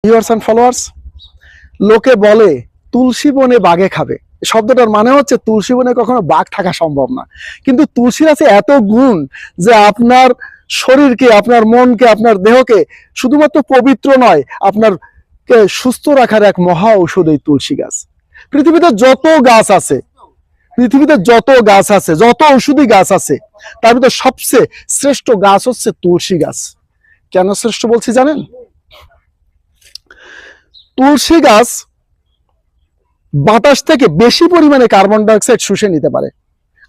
Viewers and followers, লোকে বলে তুলসী বনে বাঘে খাবে। শব্দটার মানে হচ্ছে তুলসী বনে কখনো বাঘ থাকা সম্ভব না, কিন্তু তুলসীর আছে এত গুণ যে আপনার শরীরকে, আপনার মনকে, আপনার দেহকে শুধুমাত্র পবিত্র নয়, আপনার সুস্থ রাখার এক মহা ঔষধ এই তুলসী গাছ। পৃথিবীতে যত গাছ আছে, যত ঔষধি গাছ আছে, তার ভিতরে সবচেয়ে শ্রেষ্ঠ গাছ হচ্ছে তুলসী গাছ। কেন শ্রেষ্ঠ বলছি জানেন? তুলসী গাছ বাতাস থেকে বেশি পরিমাণে কার্বন ডাইঅক্সাইড শুষে নিতে পারে।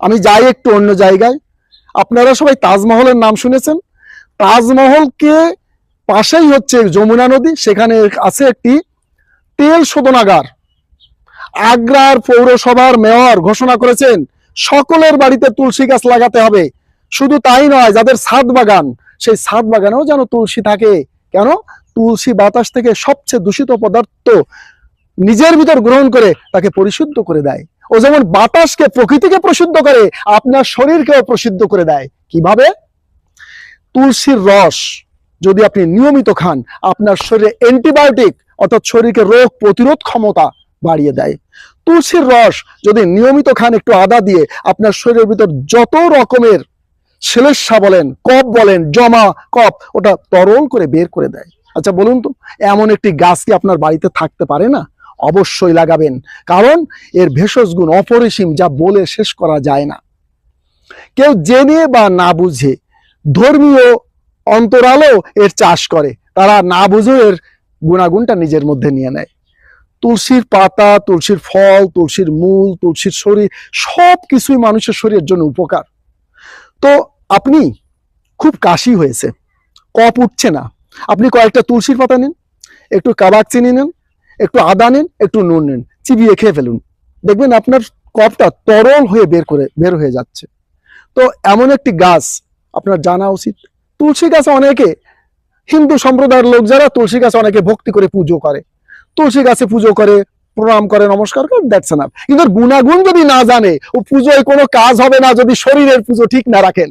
আমি যাই একটু অন্য জায়গায়, আপনারা সবাই তাজমহলের নাম শুনেছেন। তাজমহলকে পাশেই হচ্ছে যমুনা নদী, সেখানে আছে একটি তেল শোধনাগার। আগ্রার পৌরসভার মেয়র ঘোষণা করেছেন সকলের বাড়িতে তুলসী গাছ লাগাতে হবে। শুধু তাই নয়, যাদের ছাদ বাগান, সেই ছাদ বাগানেও যেন তুলসী থাকে। কেন? তুলসী বাতাস থেকে সবচেয়ে দূষিত পদার্থ নিজের ভিতর গ্রহণ করে তাকে পরিশুদ্ধ করে দেয়। ও যেমন বাতাসকে, প্রকৃতিকে প্রশুদ্ধ করে, আপনার শরীরকেও প্রশুদ্ধ করে দেয়। কিভাবে? তুলসীর রস যদি আপনি নিয়মিত খান, আপনার শরীরে অ্যান্টিবায়োটিক অর্থাৎ শরীরকে রোগ প্রতিরোধ ক্ষমতা বাড়িয়ে দেয়। তুলসীর রস যদি নিয়মিত খান, একটু আদা দিয়ে, আপনার শরীরের ভিতর যত রকমের শ্লেষ্মা বলেন, কফ বলেন, জমা কফ, ওটা তরল করে বের করে দেয়। আচ্ছা বলুন তো, এমন একটি গাছ কি আপনার বাড়িতে থাকতে পারে না? অবশ্যই লাগাবেন, কারণ এর ভেষজ গুণ অপরিসীম, যা বলে শেষ করা যায় না। কেউ জেনে বা না বুঝে ধর্মীয় অন্তরালেও এর চাষ করে, তারা না বুঝে এর গুণাগুণটা নিজের মধ্যে নিয়ে নেয়। তুলসীর পাতা, তুলসীর ফল, তুলসীর মূল, তুলসীর শরীর, সব কিছুই মানুষের শরীরের জন্য উপকার। তো আপনি খুব কাশি হয়েছে, কফ উঠছে না, আপনি কয়েকটা তুলসীর পাতা নিন, একটু কাবাক চিনি নিন, একটু আদা নিন, একটু নুন নিন, চিবিয়ে খেয়ে ফেলুন, দেখবেন আপনার কফটা তরল হয়ে বের হয়ে যাচ্ছে। তো এমন একটি গাছ আপনার জানা উচিত। তুলসী গাছ অনেকে, হিন্দু সম্প্রদায়ের লোক যারা, তুলসী গাছ অনেকে ভক্তি করে পুজো করে, তুলসী গাছে পুজো করে, প্রণাম করে, নমস্কার করে, দ্যাটস এনাফ। কিন্তু গুণাগুণ যদি না জানে, ও পুজোয় কোনো কাজ হবে না যদি শরীরের পুজো ঠিক না রাখেন।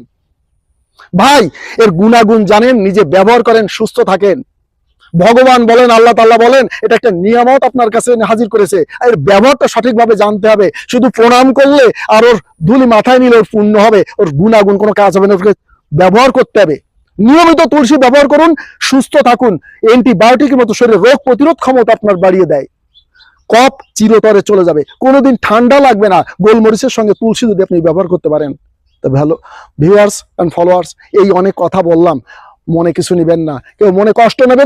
ভাই, এর গুণাগুণ জানেন, নিজে ব্যবহার করেন, সুস্থ থাকেন। ভগবান বলেন, আল্লাহ তাআলা বলেন, এটা একটা নিয়ামত আপনার কাছে হাজির করেছে, এর ব্যবহারটা সঠিকভাবে জানতে হবে। শুধু প্রণাম করলে আর ওর ধুলি মাথায় নিলে ওর পুণ্য হবে, ওর গুণাগুণ কোনো কাজ হবে না। ওকে ব্যবহার করতে হবে। নিয়মিত তুলসী ব্যবহার করুন, সুস্থ থাকুন। অ্যান্টিবায়োটিকের মতো শরীরে রোগ প্রতিরোধ ক্ষমতা আপনার বাড়িয়ে দেয়। কফ চিরতরে চলে যাবে, কোনোদিন ঠান্ডা লাগবে না। গোলমরিচের সঙ্গে তুলসী যদি আপনি ব্যবহার করতে পারেন, তো ভালো। ভিউয়ার্স এন্ড ফলোয়ার্স, এই অনেক কথা বললাম, মনে কিছু নেবেন না, কেউ মনে কষ্ট নেবেন।